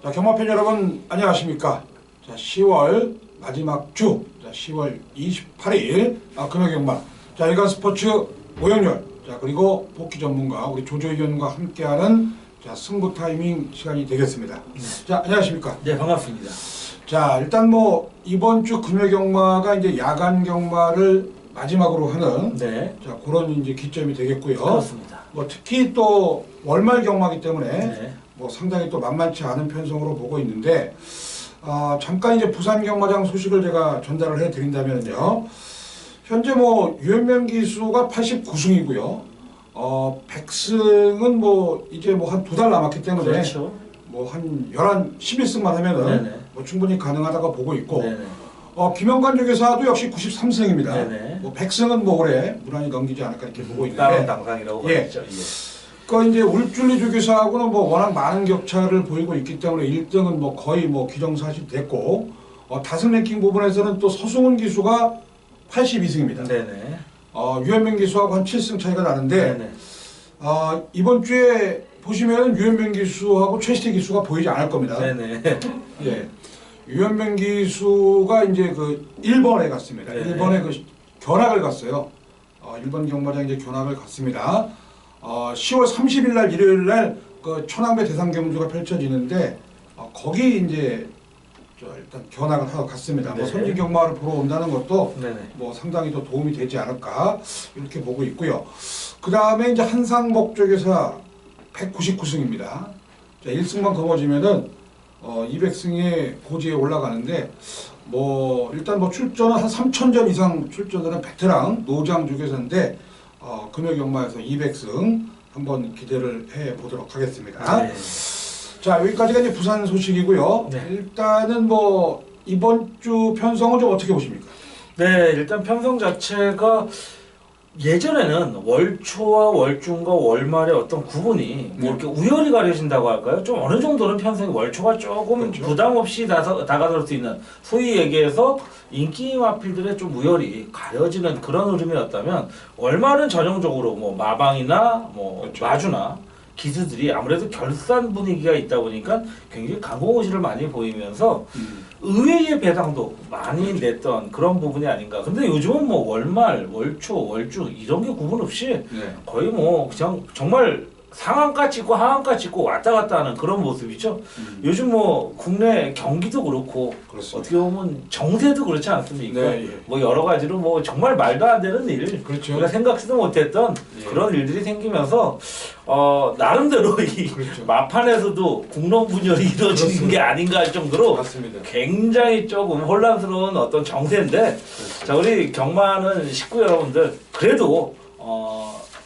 자, 경마팬 여러분 안녕하십니까? 자, 10월 마지막 주, 자, 10월 28일 금요경마, 자, 일간 스포츠 오영렬, 자, 그리고 복귀 전문가 우리 조조 의원과 함께하는 자, 승부 타이밍 시간이 되겠습니다. 자, 안녕하십니까? 네, 반갑습니다. 자, 일단 뭐 이번 주 금요경마가 이제 야간 경마를 마지막으로 하는 네, 자, 그런 이제 기점이 되겠고요. 그렇습니다. 뭐 특히 또 월말 경마기 때문에 네. 뭐 상당히 또 만만치 않은 편성으로 보고 있는데, 잠깐 이제 부산 경마장 소식을 제가 전달을 해드린다면요. 현재 뭐 유현명 기수가 89승이고요. 100승은 뭐 이제 뭐 한 2달 남았기 때문에 그렇죠. 뭐 한 11승만 하면은 네네. 뭐 충분히 가능하다고 보고 있고, 네네. 김영관 조교사도 역시 93승입니다. 네네. 뭐 100승은 뭐 올해 무난히 넘기지 않을까 이렇게 보고 있는데, 다운 당상이라고 예. 하죠. 예. 그 이제 울줄리 조교사하고는 뭐 워낙 많은 격차를 보이고 있기 때문에 1등은 뭐 거의 뭐 기정사실 됐고, 다승 랭킹 부분에서는 또 서승훈 기수가 82승입니다. 네네. 유현명 기수하고 한 7승 차이가 나는데, 네네. 이번 주에 보시면 유현명 기수하고 최시태 기수가 보이지 않을 겁니다. 네네. 예. 유현명 기수가 이제 그 1번에 갔습니다. 네네. 1번에 그 견학을 갔어요. 1번 경마장 이제 견학을 갔습니다. 10월 30일 날 일요일 날그 천왕배 대상 경주가 펼쳐지는데, 거기 이제 일단 견학을 하러 갔습니다. 뭐 네. 선진 경마를 보러 온다는 것도 네네. 뭐 상당히 더 도움이 되지 않을까 이렇게 보고 있고요. 그 다음에 이제 한상복 쪽에서 199승입니다. 자, 1승만 거머쥐면은 200승의 고지에 올라가는데, 뭐 일단 뭐 출전은 한 3,000전 이상 출전하는 베테랑 노장 조교사인데, 금요경마에서 200승 한번 기대를 해 보도록 하겠습니다. 네. 자, 여기까지가 이제 부산 소식이고요. 네. 일단은 뭐 이번 주 편성은 좀 어떻게 보십니까? 네, 일단 편성 자체가 예전에는 월초와 월중과 월말의 어떤 구분이 뭐 이렇게 우열이 가려진다고 할까요? 좀 어느 정도는 편성이 월초가 조금 그렇죠. 부담 없이 다가설 수 있는, 소위 얘기해서 인기 마필들의 좀 우열이 가려지는 그런 흐름이었다면, 월말은 전형적으로 뭐 마방이나 뭐 그렇죠. 마주나 기수들이 아무래도 결산 분위기가 있다 보니까 굉장히 강공호시를 많이 보이면서 의외의 배당도 많이 냈던 그런 부분이 아닌가. 근데 요즘은 뭐 월말, 월초, 월중 이런 게 구분 없이 네. 거의 뭐 그냥 정말 상한가 찍고 하한가 찍고 왔다 갔다 하는 그런 모습이죠. 요즘 뭐 국내 경기도 그렇고, 그렇습니다. 어떻게 보면 정세도 그렇지 않습니까? 네, 예. 뭐 여러 가지로 뭐 정말 말도 안 되는 일, 그렇죠. 우리가 생각지도 못했던 예. 그런 일들이 생기면서 나름대로 이 그렇죠. 마판에서도 국론분열이 이루어지는 그렇습니다. 게 아닌가 할 정도로 맞습니다. 굉장히 조금 혼란스러운 어떤 정세인데, 그렇죠. 자, 우리 경마하는 식구 여러분들, 그래도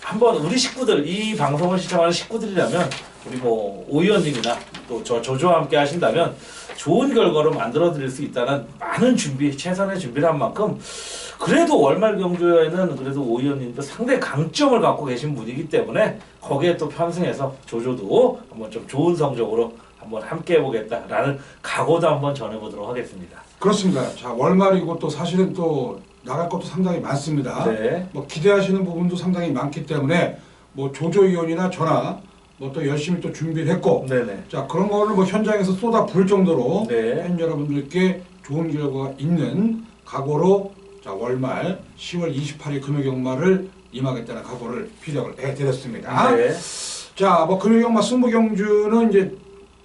한번 우리 식구들, 이 방송을 시청하는 식구들이라면 우리 뭐 오 의원님이나 또 저 조조와 함께 하신다면 좋은 결과로 만들어 드릴 수 있다는 많은 준비, 최선의 준비를 한 만큼, 그래도 월말 경주에는 그래도 오 의원님도 상당히 강점을 갖고 계신 분이기 때문에 거기에 또 편승해서 조조도 한번 좀 좋은 성적으로 한번 함께 해보겠다라는 각오도 한번 전해보도록 하겠습니다. 그렇습니다. 자, 월말이고 또 사실은 또 나갈 것도 상당히 많습니다. 네. 뭐 기대하시는 부분도 상당히 많기 때문에 뭐 조조 의원이나 저나 뭐 또 열심히 또 준비를 했고, 네네. 자, 그런 거를 뭐 현장에서 쏟아 부을 정도로 네. 팬 여러분들께 좋은 결과가 있는 각오로, 자, 월말 10월 28일 금요경마를 임하겠다는 각오를 피력을 해드렸습니다. 네. 자, 뭐 금요경마 승부경주는 이제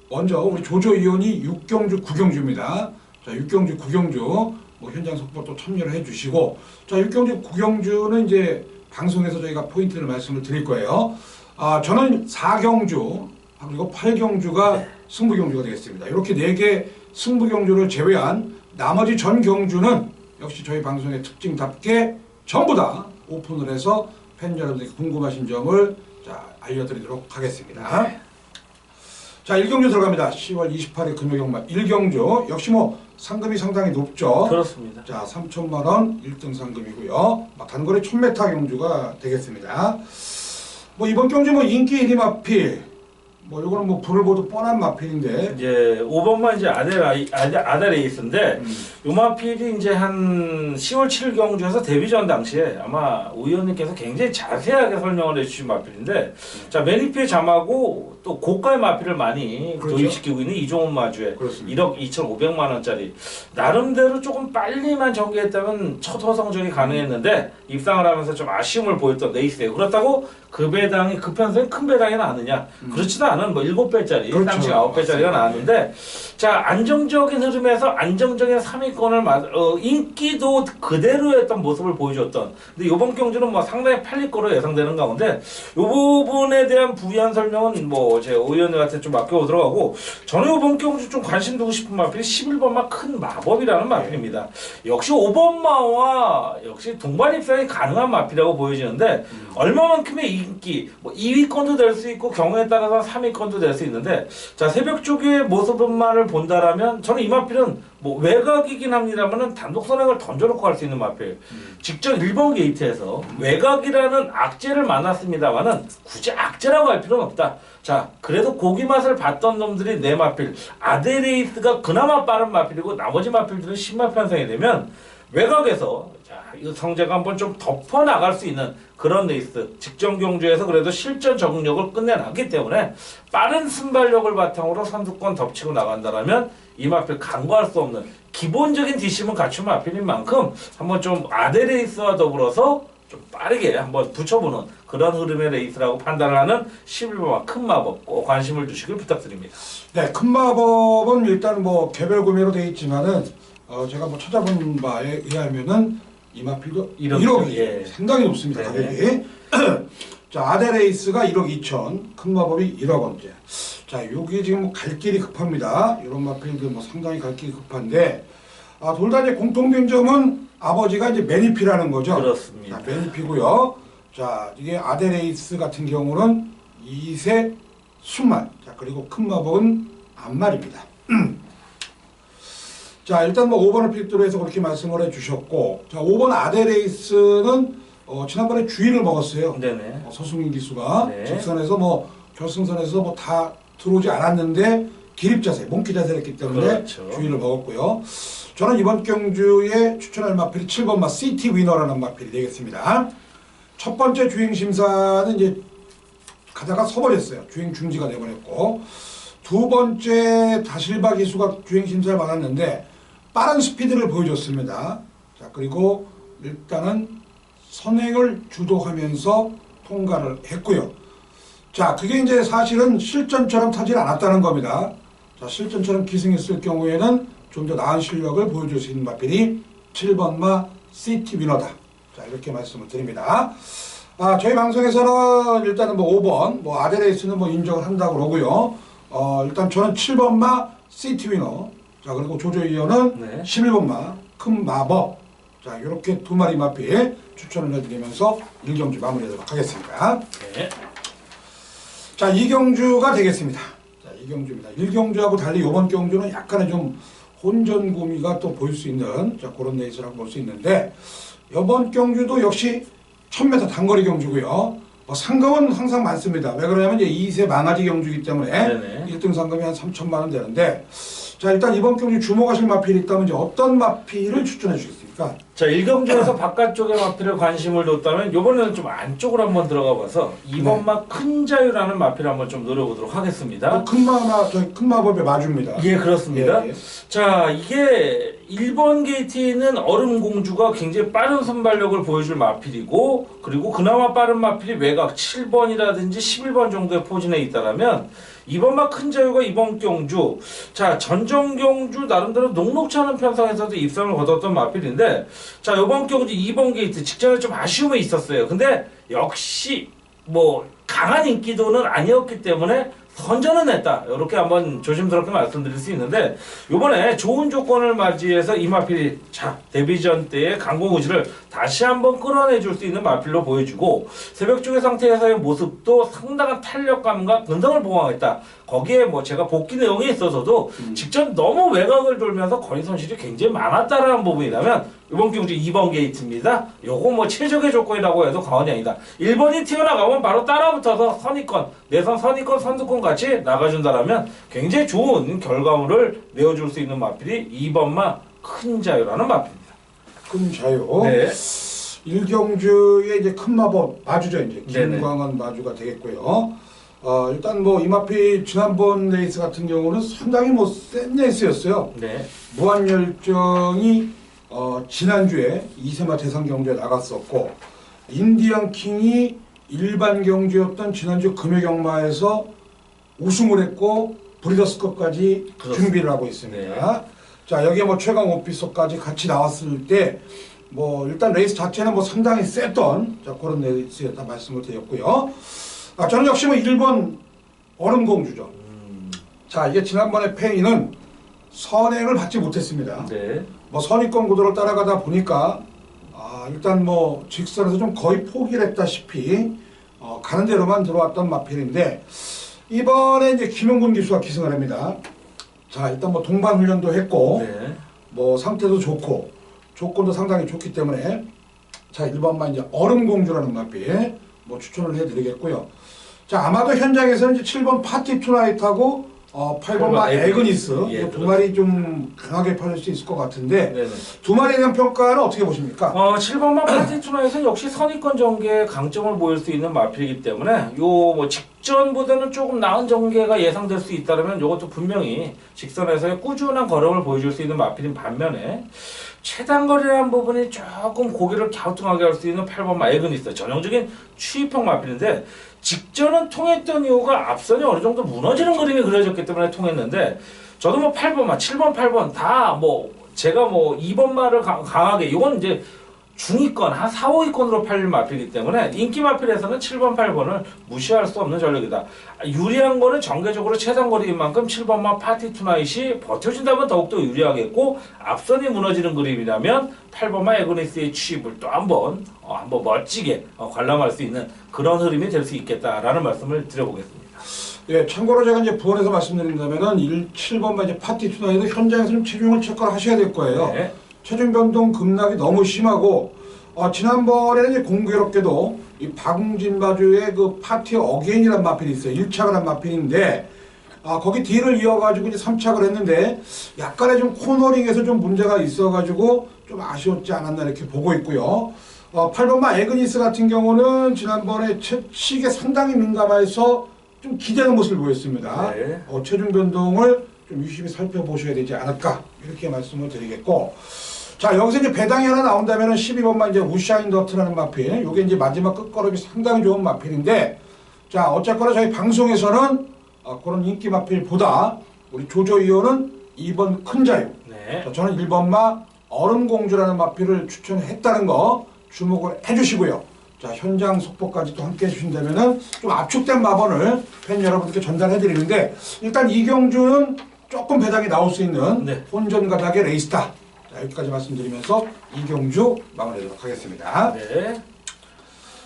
먼저 우리 조조 의원이 6경주 9경주입니다. 자, 6경주 9경주 뭐 현장 속보 또 참여를 해주시고, 자, 6경주 9경주는 이제 방송에서 저희가 포인트를 말씀을 드릴 거예요. 저는 4경주 그리고 8경주가 네. 승부경주가 되겠습니다. 이렇게 4개 승부경주를 제외한 나머지 전 경주는 역시 저희 방송의 특징답게 전부 다 오픈을 해서 팬 여러분들께 궁금하신 점을 자, 알려드리도록 하겠습니다. 자, 1경주 들어갑니다. 10월 28일 금요경마 1경주 역시 뭐 상금이 상당히 높죠. 그렇습니다. 자, 3천만 원 1등 상금이고요. 단거리 1000m 경주가 되겠습니다. 뭐 이번 경주 뭐 인기 1위 마필 뭐 이거는 뭐 불을 보도 뻔한 마필인데. 이제 5번만 이제 아데레이스인데 요 마필이 이제 한 10월 7일 경주에서 데뷔전 당시에 아마 오 의원님께서 굉장히 자세하게 설명을 해주신 마필인데 자 매니피에 잠하고 또 고가의 마필을 많이 그렇죠. 도입시키고 있는 이종훈 마주에 그렇습니다. 1억 2,500만 원짜리 나름대로 조금 빨리만 전개했다면 첫 호성적이 가능했는데 입상을 하면서 좀 아쉬움을 보였던 레이스예요. 그렇다고 그 배당이 그 편성이 큰 배당이 나왔느냐? 그렇지도 않은 뭐 7배짜리 그렇죠. 당시 9배짜리가 나왔는데 자 안정적인 흐름에서 안정적인 3위권을 인기도 그대로였던 모습을 보여줬던 근데 이번 경주는 뭐 상당히 팔릴 거로 예상되는 가운데 이 부분에 대한 부연 설명은 뭐 제 오 의원님한테 좀 맡겨보도록 하고 저는 이번 경주 좀 관심 두고 싶은 마필이 11번마 큰 마법이라는 마필입니다. 역시 5번마와 역시 동반 입상이 가능한 마필이라고 보여지는데 얼마만큼의 인기 뭐 2위권도 될 수 있고 경우에 따라서 3위권도 될 수 있는데 자 새벽 쪽의 모습만을 본다라면 저는 이 마필은 뭐 외곽이긴 합니다만은 단독 선행을 던져놓고 갈 수 있는 마필 직접 1번 게이트에서 외곽이라는 악재를 만났습니다만은 굳이 악재라고 할 필요는 없다. 자 그래도 고기 맛을 봤던 놈들이 내 마필 아데레이스가 그나마 빠른 마필이고 나머지 마필들은 신마 편성이 되면 외곽에서 자, 이 성재가 한번 좀 덮어 나갈 수 있는 그런 레이스 직전 경주에서 그래도 실전 적응력을 끝내놨기 때문에 빠른 순발력을 바탕으로 선두권 덮치고 나간다라면 이 마필 간과할 수 없는 기본적인 뒷심은 갖춘 마필인 만큼 한번 좀 아데레이스와 더불어서 좀 빠르게 한번 붙여보는 그런 흐름의 레이스라고 판단을 하는 11번마 큰 마법 꼭 관심을 주시길 부탁드립니다. 네, 큰 마법은 일단 뭐 개별 구매로 되어 있지만은 제가 뭐 찾아본 바에 의하면은 이 마필도 1억이 예. 상당히 높습니다. 네. 가격이. 자 아데레이스가 1억 2천, 큰 마법이 1억 원째. 자 여기 지금 뭐 갈 길이 급합니다. 이런 마필들 뭐 상당히 갈 길이 급한데 돌다리의 공통된 점은 아버지가 이제 매니피라는 거죠. 그렇습니다. 자, 매니피고요. 자 이게 아데레이스 같은 경우는 2세 순말. 자 그리고 큰 마법은 암말입니다. 자 일단 뭐 5번을 필두로 해서 그렇게 말씀을 해주셨고 자 5번 아데레이스는 지난번에 주의를 먹었어요. 네네. 서승민 기수가 네. 직선에서 뭐 결승선에서 뭐 다 들어오지 않았는데 기립자세, 몽키 자세를 했기 때문에 그렇죠. 주의를 먹었고요. 저는 이번 경주에 추천할 마필이 7번마 시티 위너라는 마필이 되겠습니다. 첫 번째 주행 심사는 이제 가다가 서버렸어요. 주행 중지가 되버렸고 두 번째 다실바 기수가 주행 심사를 받았는데 빠른 스피드를 보여줬습니다. 자 그리고 일단은 선행을 주도하면서 통과를 했고요. 자 그게 이제 사실은 실전처럼 타질 않았다는 겁니다. 자 실전처럼 기승했을 경우에는 좀 더 나은 실력을 보여줄 수 있는 마필이 7번마 시티 위너다. 자 이렇게 말씀을 드립니다. 저희 방송에서는 일단은 뭐 5번 뭐 아데레이스는 뭐 인정을 한다고 그러고요. 일단 저는 7번마 시티 위너. 자 그리고 조조이어는 네. 11번마 큰 마법. 자 이렇게 두 마리 마필 추천을 해드리면서 1경주 마무리하도록 하겠습니다. 네. 자 2경주가 되겠습니다. 자 2경주입니다. 1경주하고 달리 이번 경주는 약간의 좀 혼전구미가 또 보일 수 있는 자 그런 레이스라고 볼 수 있는데 이번 경주도 역시 1000m 단거리 경주고요. 뭐 상금은 항상 많습니다. 왜 그러냐면 이제 2세 망아지 경주이기 때문에 네네. 1등 상금이 한 3천만 원 되는데 자 일단 이번 경주 주목하실 마필이 있다면 이제 어떤 마필을 추천해 주시겠습니까? 자 1경주에서 바깥쪽의 마필에 관심을 뒀다면 이번에는 좀 안쪽으로 한번 들어가 봐서 2번마 큰 자유라는 마필을 한번 좀 노려보도록 하겠습니다. 큰 마법의 마주입니다. 예 그렇습니다. 예, 예. 자 이게 1번 게이트에 있는 얼음공주가 굉장히 빠른 선발력을 보여줄 마필이고 그리고 그나마 빠른 마필이 외곽 7번이라든지 11번 정도의 포진에 있다라면 2번마 큰 자유가 이번 경주 자 전정 경주 나름대로 녹록치 않은 편성에서도 입상을 거뒀던 마필인데 자 이번 경주 2번 게이트 직전에 좀 아쉬움이 있었어요. 근데 역시 뭐 강한 인기도는 아니었기 때문에 선전은 했다. 이렇게 한번 조심스럽게 말씀드릴 수 있는데 이번에 좋은 조건을 맞이해서 이 마필이 자 데뷔전 때의 강공의지를 다시 한번 끌어내줄 수 있는 마필로 보여주고 새벽 쪽의 상태에서의 모습도 상당한 탄력감과 근성을 보강했다. 거기에 뭐 제가 복귀 내용에 있어서도 직전 너무 외곽을 돌면서 거리 손실이 굉장히 많았다라는 부분이라면 이번 경주 2번 게이트입니다. 요거 뭐 최적의 조건이라고 해도 과언이 아니다. 1번이 튀어나가면 바로 따라붙어서 선의권, 내선 선의권, 선두권 같이 나가준다라면 굉장히 좋은 결과물을 내어줄 수 있는 마필이 2번마 큰 자유라는 마필입니다. 큰 자유. 네. 일경주의 이제 큰 마법 마주죠. 이제 네네. 김광원 마주가 되겠고요. 일단 뭐 이 마필 지난번 레이스 같은 경우는 상당히 뭐 센 레이스였어요. 네. 무한열정이 지난주에 2세마 대상 경주에 나갔었고 인디언 킹이 일반 경주였던 지난주 금요경마에서 우승을 했고 브리더스컵까지 준비를 하고 있습니다. 네. 자 여기에 뭐 최강 오피서까지 같이 나왔을 때 뭐 일단 레이스 자체는 뭐 상당히 셌던 자 그런 레이스였다 말씀을 드렸고요. 저는 역시 뭐 1번 얼음공주죠. 자 이게 지난번에 페이는 선행을 받지 못했습니다. 네. 뭐 선입권 구도를 따라가다 보니까 일단 뭐 직선에서 좀 거의 포기를 했다시피 가는 대로만 들어왔던 마필인데 이번에 이제 김용군 기수가 기승을 합니다. 자 일단 뭐 동반 훈련도 했고 네. 뭐 상태도 좋고 조건도 상당히 좋기 때문에 자 1번만 이제 얼음공주라는 마필 뭐 추천을 해드리겠고요. 자 아마도 현장에서는 이제 7번 파티 투나잇하고 8번만 에그니스 예, 두 마리 좀 강하게 팔릴 수 있을 것 같은데 네네. 두 마리에 대한 평가는 어떻게 보십니까? 7번만 파티 투나잇은 역시 선의권 전개의 강점을 보일 수 있는 마필이기 때문에 요 뭐 직전보다는 조금 나은 전개가 예상될 수 있다면 이것도 분명히 직선에서의 꾸준한 걸음을 보여줄 수 있는 마필인 반면에 최단거리라는 부분이 조금 고개를 갸우뚱하게 할 수 있는 8번마 에그니스 전형적인 추입형 마필인데 직전은 통했던 이유가 앞선이 어느 정도 무너지는 그림이 그려졌기 때문에 통했는데 저도 뭐 8번마, 7번, 8번 다 뭐 제가 뭐 2번마를 강하게 이건 이제 중위권 한 4, 5위권으로 팔릴 마필이기 때문에 인기 마필에서는 7번, 8번을 무시할 수 없는 전력이다. 유리한 거는 정계적으로 최단거리인 만큼 7번마 파티 투나잇이 버텨준다면 더욱더 유리하겠고 앞선이 무너지는 그림이라면 8번마 에그니스의 취입을 또 한번 멋지게 관람할 수 있는 그런 흐름이 될 수 있겠다라는 말씀을 드려보겠습니다. 예, 참고로 제가 이제 부원에서 말씀드린다면은 7번만 이제 파티 투나잇도 현장에서 좀 체중을 체크를 하셔야 될 거예요. 네. 체중 변동 급락이 너무 심하고 지난번에는 이제 공교롭게도 이 박웅진 마주의 그 파티 어게인이란 마필이 있어요. 1착을 한 마필인데 거기 뒤를 이어가지고 이제 3착을 했는데 약간의 좀 코너링에서 좀 문제가 있어가지고 좀 아쉬웠지 않았나 이렇게 보고 있고요. 8번마 에그니스 같은 경우는 지난번에 채식에 상당히 민감해서 좀 기대하는 모습을 보였습니다. 네. 체중 변동을 좀 유심히 살펴보셔야 되지 않을까 이렇게 말씀을 드리겠고 자 여기서 이제 배당이 하나 나온다면 12번만 이제 우샤인 더트라는 마필 요게 이제 마지막 끝걸음이 상당히 좋은 마필인데 자 어쨌거나 저희 방송에서는 그런 인기 마필보다 우리 조조위원은 2번 큰 자유 네. 자, 저는 1번마 얼음공주라는 마필을 추천했다는 거 주목을 해주시고요. 자 현장 속보까지 또 함께 해주신다면은 좀 압축된 마번을 팬 여러분께 전달해 드리는데 일단 이경주는 조금 배당이 나올 수 있는 네. 혼전 가닥의 레이스다. 자 여기까지 말씀드리면서 이경주 마무리하도록 하겠습니다. 네.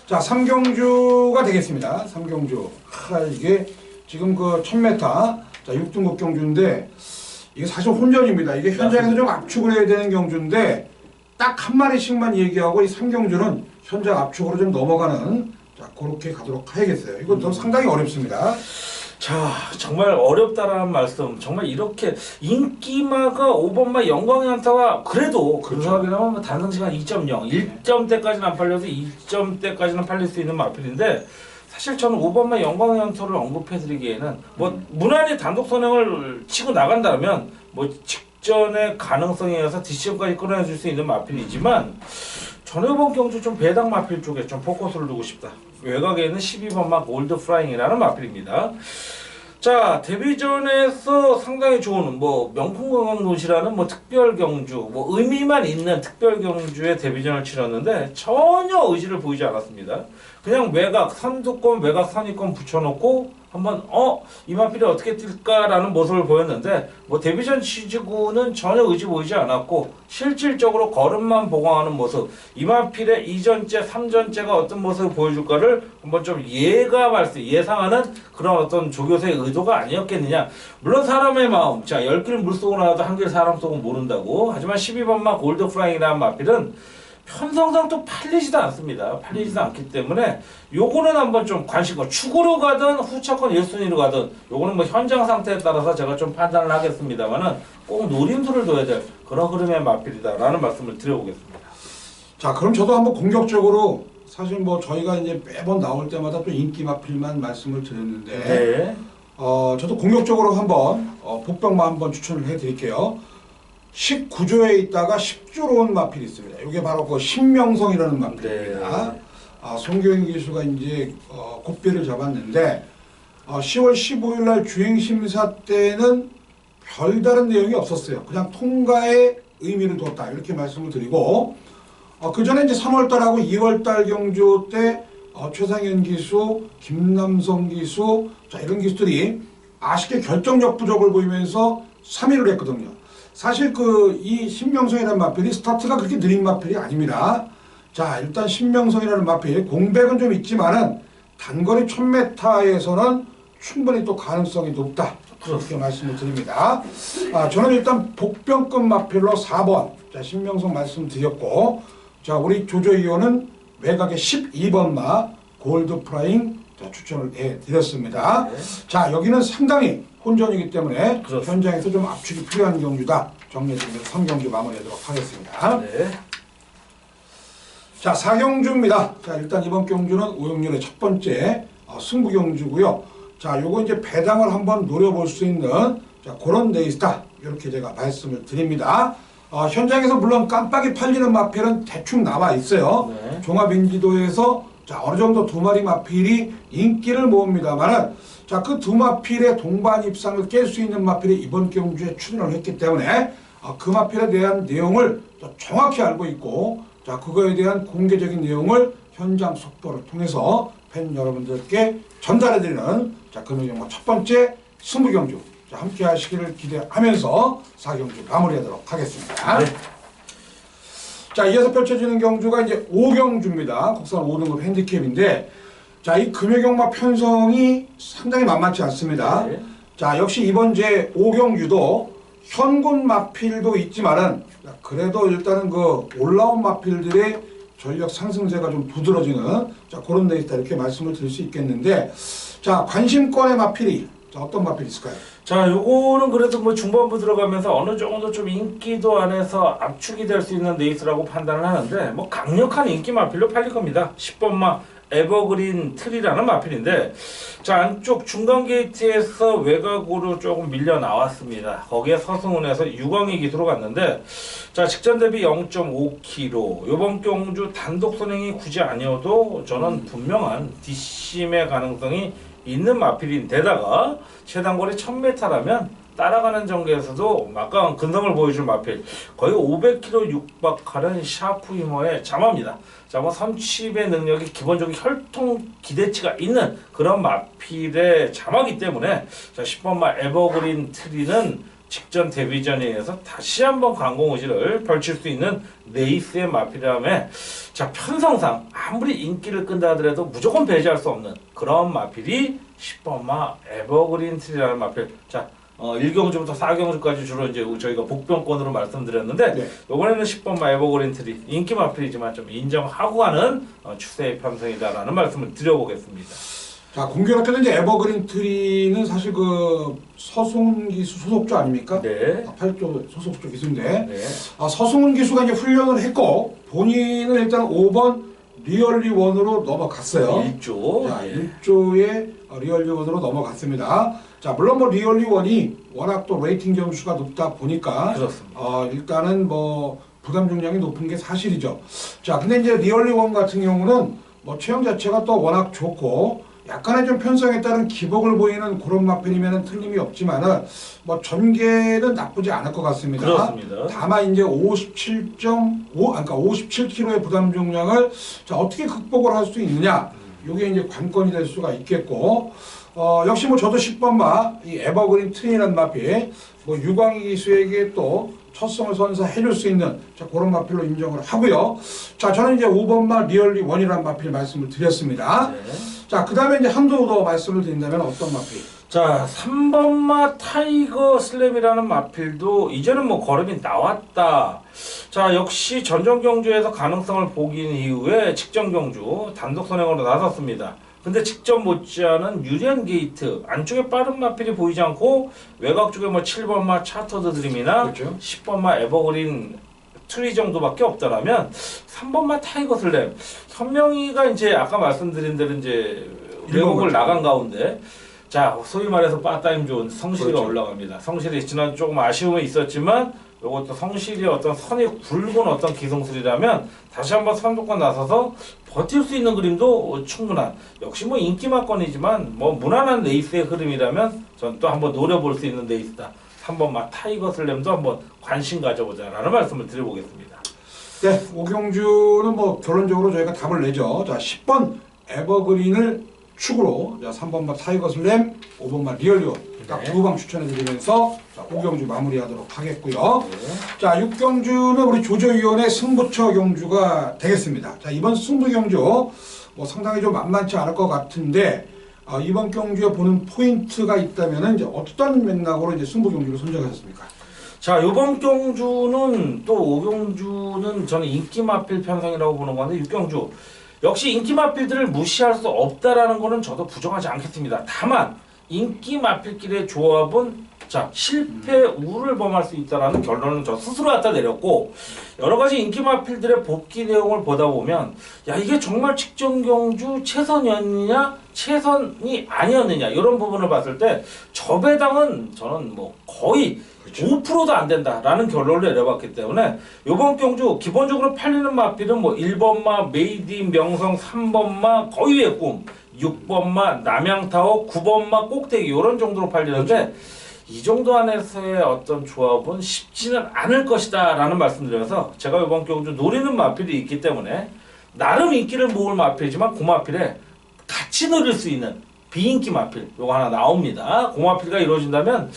자 3경주가 되겠습니다. 3경주 이게 지금 그 1000m 자 6등급 경주인데 이게 사실 혼전입니다. 이게 현장에서 좀 압축을 해야 되는 경주인데 딱 한 마리씩만 얘기하고 이 3경주는 현장 압축으로 좀 넘어가는 자 그렇게 가도록 해야겠어요. 이것도 상당히 어렵습니다. 자 정말 어렵다라는 말씀 정말 이렇게 인기마가 5번마 영광의 한타가 그래도 근소하게나마 단승 시간 2.0 1점대까지는 안 팔려도 2점대까지는 팔릴 수 있는 마필인데 사실 저는 5번마 영광의 한타를 언급해드리기에는 뭐 무난히 단독 선행을 치고 나간다면 뭐 직전의 가능성에 의해서 DCM까지 끌어내줄 수 있는 마필이지만 저는 이번 경주 좀 배당 마필 쪽에 좀 포커스를 두고 싶다. 외곽에는 12번마 골드 프라잉이라는 마필입니다. 자 데뷔전에서 상당히 좋은 뭐 명품 건강 노시라는 뭐 특별 경주 뭐 의미만 있는 특별 경주의 데뷔전을 치렀는데 전혀 의지를 보이지 않았습니다. 그냥 외곽 선두권 외곽 선입권 붙여놓고 한번 이 마필이 어떻게 뛸까라는 모습을 보였는데 뭐 데뷔전 시즈구는 전혀 의지 보이지 않았고 실질적으로 걸음만 보강하는 모습 이 마필의 2전째, 3전째가 어떤 모습을 보여줄까를 한번 좀 예상하는 그런 어떤 조교수의 의도가 아니었겠느냐. 물론 사람의 마음, 자 10길 물속으로 나와도 한 길 사람 속은 모른다고. 하지만 12번마 골드 프라잉이라는 마필은 편성상 또 팔리지도 않습니다. 팔리지도 않기 때문에 요거는 한번 좀 관심과 축으로 가든 후차권 1순위로 가든 요거는 뭐 현장 상태에 따라서 제가 좀 판단을 하겠습니다만은 꼭 노림수를 둬야 될 그런 흐름의 마필이다라는 말씀을 드려보겠습니다. 자, 그럼 저도 한번 공격적으로 사실 뭐 저희가 이제 매번 나올 때마다 또 인기 마필만 말씀을 드렸는데 네. 저도 공격적으로 한번 복병만 한번 추천을 해드릴게요. 19조에 있다가 10조로 온 마필이 있습니다. 이게 바로 그 신명성이라는 마필입니다. 네. 송교인 기수가 이제 곱비를 잡았는데 10월 15일 날 주행 심사 때는 별다른 내용이 없었어요. 그냥 통과에 의미를 뒀다 이렇게 말씀을 드리고 그 전에 이제 3월 달하고 2월 달 경주 때 최상현 기수, 김남성 기수 자 이런 기수들이 아쉽게 결정력 부족을 보이면서 3위를 했거든요. 사실 이 신명성이라는 마필이 스타트가 그렇게 느린 마필이 아닙니다. 자 일단 신명성이라는 마필 공백은 좀 있지만은 단거리 1000m에서는 충분히 또 가능성이 높다. 그렇게 말씀을 드립니다. 저는 일단 복병급 마필로 4번 자 신명성 말씀드렸고 자 우리 조조위원은 외곽의 12번마 골드 프라잉 추천을 해드렸습니다. 네. 자 여기는 상당히 혼전이기 때문에 그렇습니다. 현장에서 좀 압축이 필요한 경주다. 정리해드리면서 3경주 마무리하도록 하겠습니다. 네. 자 4경주입니다. 자 일단 이번 경주는 오영렬의 첫 번째 승부 경주고요. 자 요거 이제 배당을 한번 노려볼 수 있는 자 그런 레이스다. 이렇게 제가 말씀을 드립니다. 현장에서 물론 깜빡이 팔리는 마필은 대충 나와 있어요. 네. 종합인지도에서 자 어느 정도 두 마리 마필이 인기를 모읍니다만은 자 그 두 마필의 동반 입상을 깰 수 있는 마필이 이번 경주에 출연을 했기 때문에 그 마필에 대한 내용을 정확히 알고 있고 자 그거에 대한 공개적인 내용을 현장 속보를 통해서 팬 여러분들께 전달해드리는 자 금요경마 첫 번째 승부 경주 자 함께 하시기를 기대하면서 4경주 마무리하도록 하겠습니다. 네. 자 이어서 펼쳐지는 경주가 이제 5경주입니다. 국산 5등급 핸디캡인데 자 이 금요경마 편성이 상당히 만만치 않습니다. 네. 자 역시 이번 제 5경주도 현군 마필도 있지만은 그래도 일단은 그 올라온 마필들의 전력 상승세가 좀 두드러지는 자 그런 데있다 이렇게 말씀을 드릴 수 있겠는데 자 관심권의 마필이 자 어떤 마필이 있을까요? 자, 요거는 그래도 뭐 중반부 들어가면서 어느 정도 좀 인기도 안에서 압축이 될 수 있는 레이스라고 판단을 하는데 뭐 강력한 인기 마필로 팔릴 겁니다. 10번마 에버그린 트리라는 마필인데 자 안쪽 중간 게이트에서 외곽으로 조금 밀려 나왔습니다. 거기에 서승훈에서 유광희 기수로 갔는데 자 직전 대비 0.5km 요번 경주 단독 선행이 굳이 아니어도 저는 분명한 뒷심의 가능성이 있는 마필인데다가 최단거리 1000m라면 따라가는 전개에서도 막강한 근성을 보여줄 마필 거의 500km 육박하는 샤프 유머의 자마입니다. 자마 선취의 능력이 기본적인 혈통 기대치가 있는 그런 마필의 자마기 때문에 자 10번마 에버그린 트리는 직전 데뷔전에 의해서 다시 한번 강공 의지를 펼칠 수 있는 레이스의 마필이라며 자 편성상 아무리 인기를 끈다 하더라도 무조건 배제할 수 없는 그런 마필이 10번마 에버그린 트리라는 마필 자 1경주부터 4경주까지 주로 이제 저희가 복병권으로 말씀드렸는데 네. 이번에는 10번마 에버그린 트리 인기 마필이지만 좀 인정하고 가는 추세의 편성이다라는 말씀을 드려보겠습니다. 자 공교롭게도 이제 에버그린 트리는 사실 그 서승훈 기수 소속주 아닙니까? 네. 8조 소속주 기수인데 네. 서승훈 기수가 이제 훈련을 했고 본인은 일단 5번 리얼리 원으로 넘어갔어요. 1조. 자, 예. 1조의 리얼리 원으로 넘어갔습니다. 자, 물론 뭐 리얼리 원이 워낙 또 레이팅 점수가 높다 보니까 그렇습니다. 일단은 뭐 부담 중량이 높은 게 사실이죠. 자, 근데 이제 리얼리 원 같은 경우는 뭐 체형 자체가 또 워낙 좋고 약간의 좀 편성에 따른 기복을 보이는 그런 마필이면은 틀림이 없지만은 뭐 전개는 나쁘지 않을 것 같습니다. 그렇습니다. 다만 이제 57.5 그러니까 57kg의 부담 중량을 자 어떻게 극복을 할 수 있느냐? 이게 이제 관건이 될 수가 있겠고, 역시 뭐 저도 10번마 이 에버그린 트윈이라는 마필, 뭐 유광희 기수에게 또 첫성을 선사해줄 수 있는 자, 그런 마필로 인정을 하고요. 자, 저는 이제 5번마 리얼리 원이라는 마필 말씀을 드렸습니다. 네. 자, 그 다음에 이제 한두 더 말씀을 드린다면 어떤 마필? 자, 3번마 타이거 슬램이라는 마필도 이제는 뭐 걸음이 나왔다. 자, 역시 전전 경주에서 가능성을 보긴 이후에 직전 경주 단독 선행으로 나섰습니다. 근데 직전 못지않은 유리한 게이트 안쪽에 빠른 마필이 보이지 않고 외곽 쪽에 뭐 7번마 차터드 드림이나 그렇죠. 10번마 에버그린 트리 정도밖에 없다라면 3번마 타이거 슬램 현명이가 이제 아까 말씀드린 대로 이제 외국을 나간 가운데 자 소위 말해서 빠따임 좋은 성실이가 그렇죠. 올라갑니다. 성실이 지난 조금 아쉬움은 있었지만 이것도 성실이 어떤 선이 굵은 어떤 기성술이라면 다시 한번 선두권 나서서 버틸 수 있는 그림도 충분한 역시 뭐 인기만권이지만 뭐 무난한 레이스의 흐름이라면 전 또 한번 노려볼 수 있는 레이스다. 3번마 타이거 슬램도 한번 관심 가져보자라는 말씀을 드려보겠습니다. 네, 오경주는 뭐 결론적으로 저희가 답을 내죠. 자, 10번 에버그린을 축으로 자, 3번마 타이거 슬램, 5번마 리얼리온 딱 네. 두 방 추천해드리면서 자, 5경주 마무리하도록 하겠고요. 네. 자, 6경주는 우리 조조위원의 승부처 경주가 되겠습니다. 자, 이번 승부 경주 뭐 상당히 좀 만만치 않을 것 같은데 이번 경주에 보는 포인트가 있다면 이제 어떤 맥락으로 이제 승부 경주를 선정하셨습니까? 자, 이번 경주는 또 5경주는 저는 인기 마필 편성이라고 보는 건데 6경주 역시 인기 마필들을 무시할 수 없다라는 거는 저도 부정하지 않겠습니다. 다만 인기 마필끼리의 조합은 자 실패 우를 범할 수 있다라는 결론은 저 스스로 갖다 내렸고 여러 가지 인기 마필들의 복귀 내용을 보다 보면 야 이게 정말 직전 경주 최선이었느냐 최선이 아니었느냐 이런 부분을 봤을 때 저 배당은 저는 뭐 거의 그렇죠. 5%도 안 된다라는 결론을 내려봤기 때문에 이번 경주 기본적으로 팔리는 마필은 뭐 1번마 메이디 명성 3번마 거위의 꿈 6번마 남양타워 9번마 꼭대기 이런 정도로 팔리는데 그렇죠. 이 정도 안에서의 어떤 조합은 쉽지는 않을 것이다 라는 말씀드려서 제가 이번 경주 노리는 마필이 있기 때문에 나름 인기를 모을 마필이지만 그 마필에 같이 노릴 수 있는 비인기 마필 요거 하나 나옵니다. 그 마필가 이루어진다면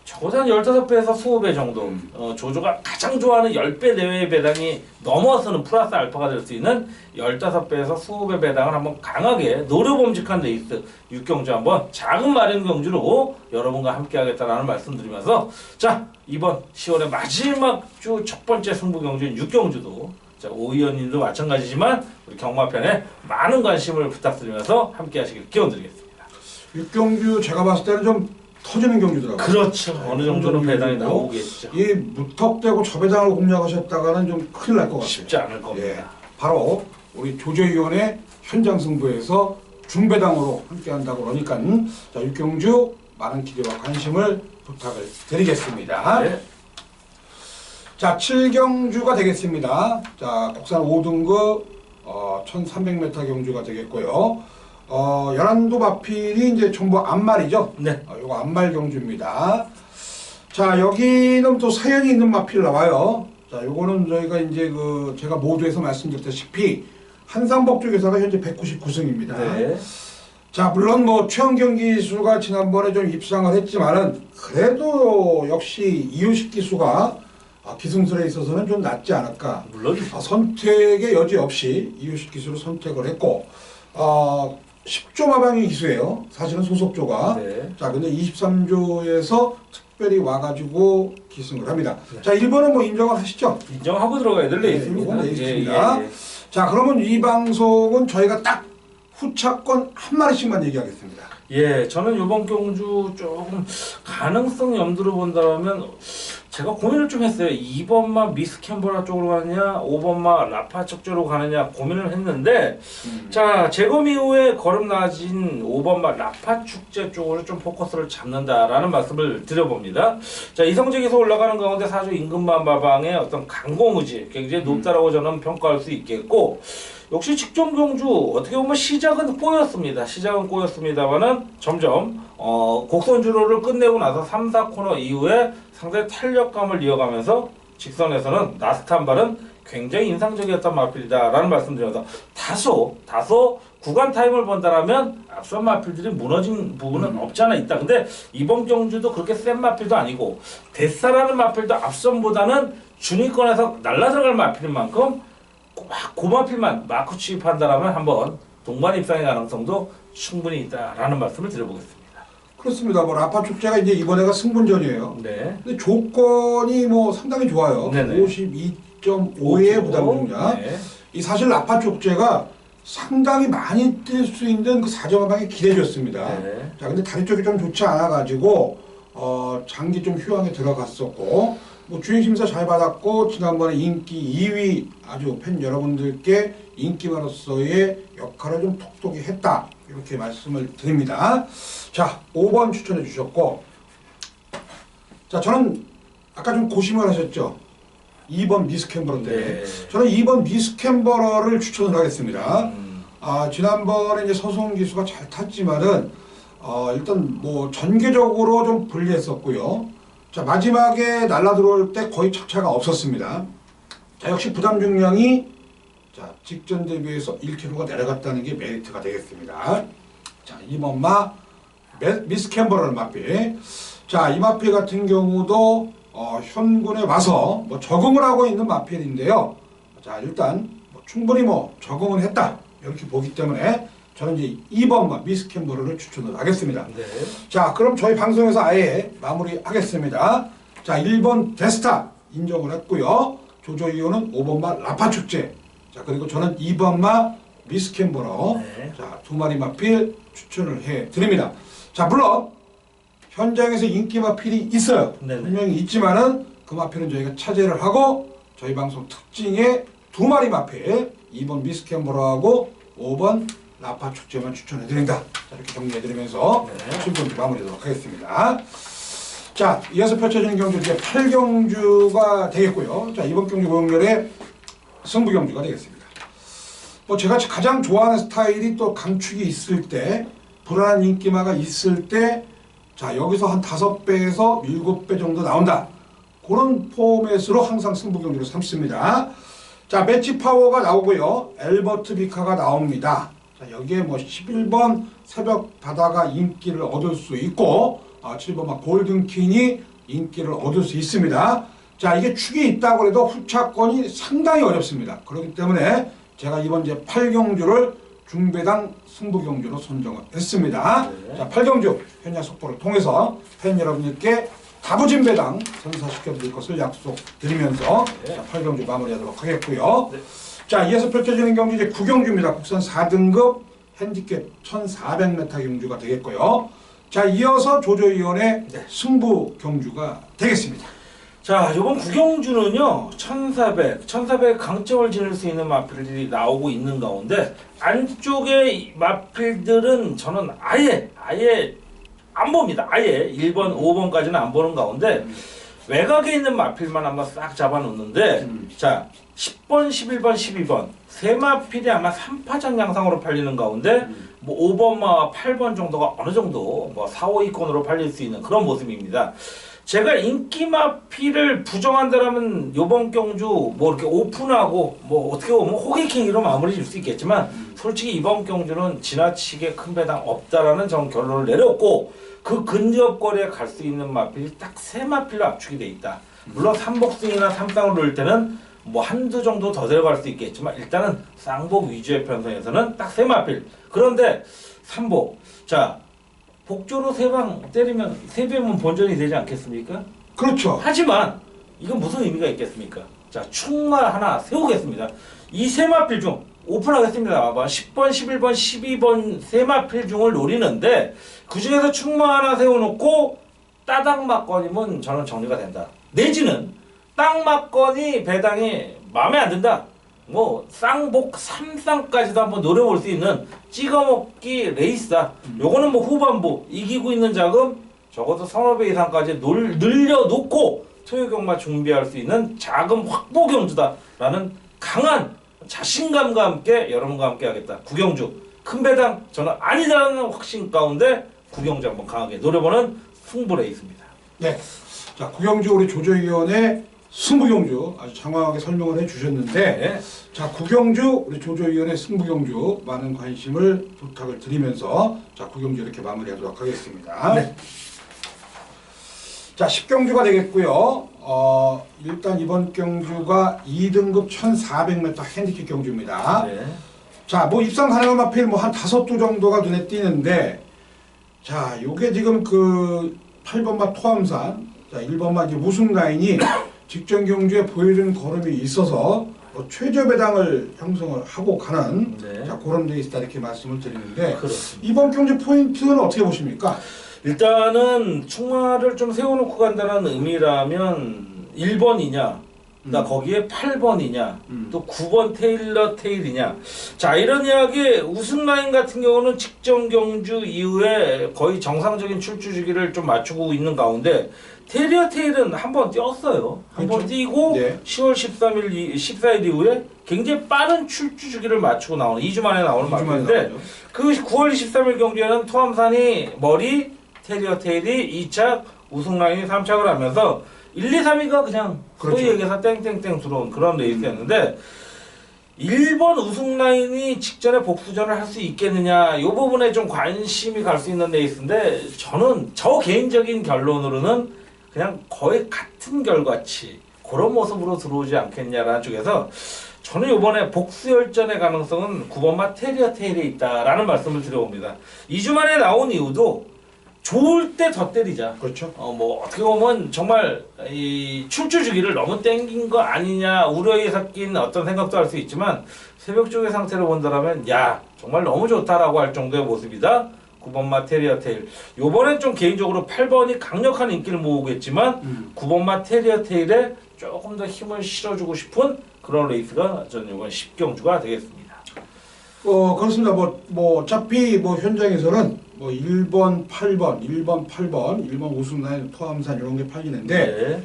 적어도 한 15배에서 20배 정도 조조가 가장 좋아하는 10배 내외의 배당이 넘어서는 플러스 알파가 될 수 있는 15배에서 20배 배당을 한번 강하게 노려봄직한 레이스 6경주 한번 작은 마련 경주로 여러분과 함께 하겠다라는 말씀드리면서 자 이번 10월의 마지막 주 첫 번째 승부 경주인 6경주도 자 오의원님도 마찬가지지만 우리 경마편에 많은 관심을 부탁드리면서 함께 하시길 기원드리겠습니다. 6경주 제가 봤을 때는 좀 터지는 경주더라고요. 그렇죠. 네, 어느 정도는 배당이 경주이고 나오겠죠. 이 무턱대고 저 배당을 공략하셨다가는 좀 큰일 날 것 같아요. 쉽지 않을 겁니다. 예, 바로 우리 조조위원회 현장 승부에서 중배당으로 함께한다고 그러니까 자 6경주 많은 기대와 관심을 부탁을 드리겠습니다. 네. 자 7경주가 되겠습니다. 자 국산 5등급 1300m 경주가 되겠고요. 연안도 마필이 이제 전부 암말이죠. 네. 요거 암말 경주입니다. 자 여기는 또 사연이 있는 마필 나와요. 자 요거는 저희가 이제 그 제가 모두에서 말씀드렸다시피 한상복 쪽에서가 현재 199승입니다. 네. 자 물론 뭐 최원경 기수가 지난번에 좀 입상을 했지만은 그래도 역시 이유식 기수가 기승술에 있어서는 좀 낫지 않을까. 물론 선택의 여지 없이 이유식 기수를 선택을 했고 10조 마방의 기수예요. 사실은 소속조가. 네. 자 근데 23조에서 특별히 와가지고 기승을 합니다. 네. 자 1번은 뭐 인정을 하시죠? 인정하고 들어가야 될 레이스입니다. 이건 레이스입니다. 자 그러면 이 방송은 저희가 딱 후차권 한 마리씩만 얘기하겠습니다. 예, 저는 이번 경주 조금 가능성 염두로 본다면 제가 고민을 좀 했어요. 2번만 미스 캠버라 쪽으로 가느냐, 5번만 라파 쪽으로 가느냐 고민을 했는데 자, 재검 이후에 거름 낮은 5번만 라파 축제 쪽으로 좀 포커스를 잡는다라는 말씀을 드려봅니다. 자, 이성적에서 올라가는 가운데 사주 임금만 마방의 어떤 강공의지 굉장히 높다라고 저는 평가할 수 있겠고 역시 직전 경주 어떻게 보면 시작은 꼬였습니다. 시작은 꼬였습니다만은 점점 곡선주로를 끝내고 나서 3, 4코너 이후에 상당히 탄력감을 이어가면서 직선에서는 라스트 한 발은 굉장히 인상적이었던 마필이다라는 말씀드려서 다소 구간 타임을 본다라면 앞선 마필들이 무너진 부분은 없잖아 있다. 근데 이번 경주도 그렇게 센 마필도 아니고 데사라는 마필도 앞선보다는 중위권에서 날라들어갈 마필인 만큼 고마필만 마크 취입한다라면 한번 동반 입상의 가능성도 충분히 있다라는 말씀을 드려보겠습니다. 그렇습니다. 뭐 라파 축제가 이제 이번에가 승분전이에요. 네. 근데 조건이 뭐 상당히 좋아요. 네네. 52.5의 부담 중량. 네. 이 사실 라파 축제가 상당히 많이 뛸 수 있는 그 사정하방이 기대줬습니다. 네. 자, 근데 다리 쪽이 좀 좋지 않아가지고 장기 좀 휴양에 들어갔었고 뭐 주행 심사 잘 받았고 지난번에 인기 2위 아주 팬 여러분들께 인기만으로서의 역할을 좀 톡톡히 했다 이렇게 말씀을 드립니다. 자, 5번 추천해 주셨고 자 저는 아까 좀 고심을 하셨죠. 2번 미스캠버러인데 네. 저는 2번 미스캠버러를 추천을 하겠습니다. 지난번에 이제 서승훈 기수가 잘 탔지만은 일단 뭐 전개적으로 좀 불리했었고요. 자 마지막에 날라 들어올 때 거의 착차가 없었습니다. 자 역시 부담 중량이 자 직전 대비해서 1kg가 내려갔다는 게 메리트가 되겠습니다. 자 이번마 미스캠버러를 마필. 자 이 마필 같은 경우도 현군에 와서 뭐 적응을 하고 있는 마필인데요. 자 일단 뭐 충분히 뭐 적응을 했다 이렇게 보기 때문에 저는 이제 2번마 미스캠버러를 추천을 하겠습니다. 네. 자 그럼 저희 방송에서 아예 마무리하겠습니다. 자 1번 데스타 인정을 했고요. 조조이오는 5번마 라파축제. 자 그리고 저는 2번마 미스캠버러. 네. 자 두 마리 마필 추천을 해드립니다. 자 물론 현장에서 인기 마필이 있어요. 네네. 분명히 있지만은 그 마필은 저희가 차지를 하고 저희 방송 특징의 두 마리 마필 2번 미스캠버러하고 5번 라파 축제만 추천해드린다. 자, 이렇게 정리해드리면서 네. 지금부터 마무리하도록 하겠습니다. 자, 이어서 펼쳐지는 경주 이제 8경주가 되겠고요. 자, 이번 경주 고용렬의 승부 경주가 되겠습니다. 뭐 제가 가장 좋아하는 스타일이 또 강축이 있을 때, 불안한 인기마가 있을 때, 자, 여기서 한 5배에서 7배 정도 나온다. 그런 포맷으로 항상 승부 경주를 삼습니다. 자, 매치 파워가 나오고요. 엘버트 비카가 나옵니다. 자, 여기에 뭐 11번 새벽 바다가 인기를 얻을 수 있고 7번 골든퀸이 인기를 얻을 수 있습니다. 자, 이게 축이 있다고 해도 후차권이 상당히 어렵습니다. 그렇기 때문에 제가 이번 이제 8경주를 중배당 승부 경주로 선정을 했습니다. 네. 자, 8경주 현장 속보를 통해서 팬 여러분들께 다부진 배당 선사시켜드릴 것을 약속드리면서 네. 자, 8경주 마무리하도록 하겠고요. 네. 자, 이어서 펼쳐지는 경기 이제 9경주입니다. 국산 4등급 핸디캡 1400m 경주가 되겠고요. 자, 이어서 조조위원의 네. 승부 경주가 되겠습니다. 자, 이번 구경주는요, 1400 강점을 지닐 수 있는 마필들이 나오고 있는 가운데, 안쪽의 마필들은 저는 아예 안 봅니다. 아예 1번, 5번까지는 안 보는 가운데, 외곽에 있는 마필만 한번 싹 잡아놓는데, 자, 10번, 11번, 12번, 세 마필이 아마 3파전 양상으로 팔리는 가운데, 뭐 5번과 8번 정도가 어느 정도 뭐 4, 5위권으로 팔릴 수 있는 그런 모습입니다. 제가 인기 마필을 부정한다라면 요번 경주 뭐 이렇게 오픈하고 뭐 어떻게 보면 호객행위로 마무리 질 수 있겠지만 솔직히 이번 경주는 지나치게 큰 배당 없다라는 전 결론을 내렸고 그 근접거리에 갈 수 있는 마필이 딱 세 마필로 압축이 돼 있다. 물론 삼복승이나 삼쌍을 놓을 때는 뭐 한두 정도 더 데려갈 수 있겠지만 일단은 쌍복 위주의 편성에서는 딱 세 마필. 그런데 삼복. 자, 복조로 세 방 때리면 세 배면 본전이 되지 않겠습니까? 그렇죠. 하지만 이건 무슨 의미가 있겠습니까? 자, 충마 하나 세우겠습니다. 이 세 마필 중 오픈하겠습니다. 아마 10번, 11번, 12번 세 마필 중을 노리는데 그 중에서 충마 하나 세워놓고 따당 막건이면 저는 정리가 된다. 내지는 땅 막건이 배당이 마음에 안 든다. 뭐 쌍복 3쌍까지도 한번 노려볼 수 있는 찍어먹기 레이스다. 요거는 뭐 후반부 이기고 있는 자금 적어도 3배 이상까지 늘려놓고 토요경마 준비할 수 있는 자금 확보 경주다라는 강한 자신감과 함께 여러분과 함께 하겠다. 구경주 큰 배당 저는 아니다라는 확신 가운데 구경주 한번 강하게 노려보는 승부 레이스입니다. 네. 자, 구경주 우리 조조위원의 승부경주 아주 장황하게 설명을 해주셨는데 네. 자 구경주 우리 조조위원의 승부경주 많은 관심을 부탁을 드리면서 자 구경주 이렇게 마무리하도록 하겠습니다. 네. 자 10경주가 되겠고요. 일단 이번 경주가 2등급 1400m 핸디캡 경주입니다. 네. 자 뭐 입상 가능한 마필 뭐 한 5두 정도가 눈에 띄는데 자 요게 지금 그 8번마 토암산 자 1번마 이제 우승 라인이 직전 경주에 보여준 걸음이 있어서 뭐 최저 배당을 형성을 하고 가는 네. 자 그런 데 있다 이렇게 말씀을 드리는데 그렇습니다. 이번 경주 포인트는 어떻게 보십니까? 일단은 충마를 좀 세워놓고 간다는 의미라면 1번이냐 나 거기에 8번이냐 또 9번 테일러 테일이냐 자 이런 이야기 우승 라인 같은 경우는 직전 경주 이후에 거의 정상적인 출주 주기를 좀 맞추고 있는 가운데 테리어 테일은 한 번 뛰었어요. 한 번 그렇죠. 뛰고 네. 10월 14일 이후에 굉장히 빠른 출주 주기를 맞추고 나오는 2주 만에 나오는 마필인데 그 9월 23일 경기에는 토암산이 머리 테리어 테일이 2착 우승 라인이 3착을 하면서 1, 2, 3위가 그냥 그렇죠. 소위 얘기해서 땡땡땡 들어온 그런 레이스였는데 1번 우승 라인이 직전에 복수전을 할 수 있겠느냐 이 부분에 좀 관심이 갈 수 있는 레이스인데 저는 저 개인적인 결론으로는 그냥 거의 같은 결과치 그런 모습으로 들어오지 않겠냐라는 쪽에서 저는 이번에 복수열전의 가능성은 9번마 테리어 테일에 있다라는 말씀을 드려봅니다. 2주 만에 나온 이유도 좋을 때 더 때리자. 그렇죠. 뭐 어떻게 보면 정말 이 출주 주기를 너무 땡긴 거 아니냐 우려에 섞인 어떤 생각도 할 수 있지만 새벽 쪽의 상태를 본다라면 야 정말 너무 좋다라고 할 정도의 모습이다. 9번마 테리어 테일. 요번엔 좀 개인적으로 8번이 강력한 인기를 모으겠지만 9번마 테리어 테일에 조금 더 힘을 실어주고 싶은 그런 레이스가 저는 이번 10경주가 되겠습니다. 그렇습니다. 뭐 어차피 뭐 현장에서는 뭐 1번, 8번, 1번 우승 라인 토암산 이런 게 팔리는데 네.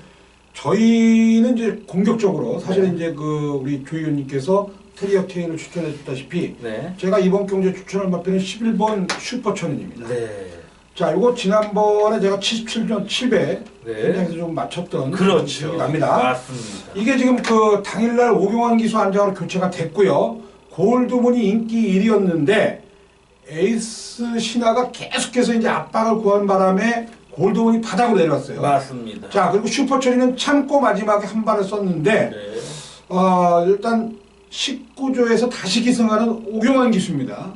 저희는 이제 공격적으로 사실은 이제 그 우리 조 의원님께서 테리어 테일을 추천해 줬다시피 네. 제가 이번 경주에 추천할 마필은 11번 슈퍼천은입니다. 네. 자, 이거 지난번에 제가 77전 700 네. 현장에서 좀 맞췄던 그렇죠. 기억이 납니다. 맞습니다. 이게 지금 그 당일날 오경환 기수 안장으로 교체가 됐고요. 골드문이 인기 1위였는데 에이스 신화가 계속해서 이제 압박을 구한 바람에 골드문이 바닥으로 내려왔어요. 맞습니다. 자, 그리고 슈퍼처리는 참고 마지막에 한 발을 썼는데 네. 일단 19조에서 다시 기승하는 오경환 기수입니다.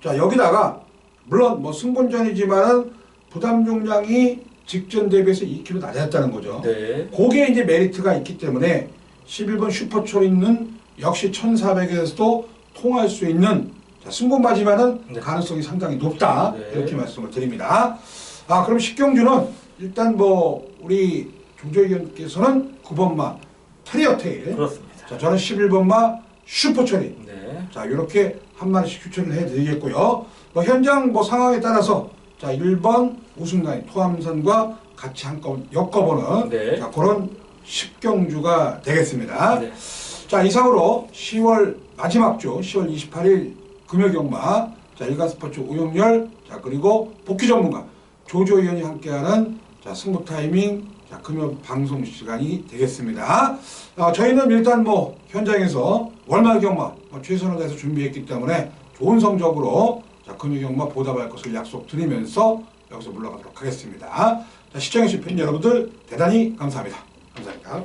자, 여기다가 물론 뭐 승본전이지만은 부담 중량이 직전 대비해서 2kg 낮았다는 거죠. 네. 그게 이제 메리트가 있기 때문에 11번 슈퍼초리는 역시 1400에서도 통할 수 있는 자, 승본바지만은 네. 가능성이 상당히 높다. 네. 이렇게 말씀을 드립니다. 그럼 10경주는 일단 뭐 우리 조조 의원께서는 9번마 테리어 테일. 그렇습니다. 자, 저는 11번마 슈퍼초리. 네. 자, 이렇게 한 마리씩 추천을 해드리겠고요. 뭐 현장 뭐 상황에 따라서 자 1번 우승라인 토암산과 같이 한꺼번에 엮어보는 네. 자, 그런 10경주가 되겠습니다. 네. 자, 이상으로 10월 마지막 주 10월 28일 금요경마 자 일간스포츠 오영렬 자 그리고 복귀 전문가 조조 의원이 함께하는 자 승부 타이밍 자 금요 방송 시간이 되겠습니다. 저희는 일단 뭐 현장에서 월말 경마 최선을 다해서 준비했기 때문에 좋은 성적으로 자 금요 경마 보답할 것을 약속드리면서 여기서 물러가도록 하겠습니다. 자, 시청해주신 팬 여러분들 대단히 감사합니다. 감사합니다.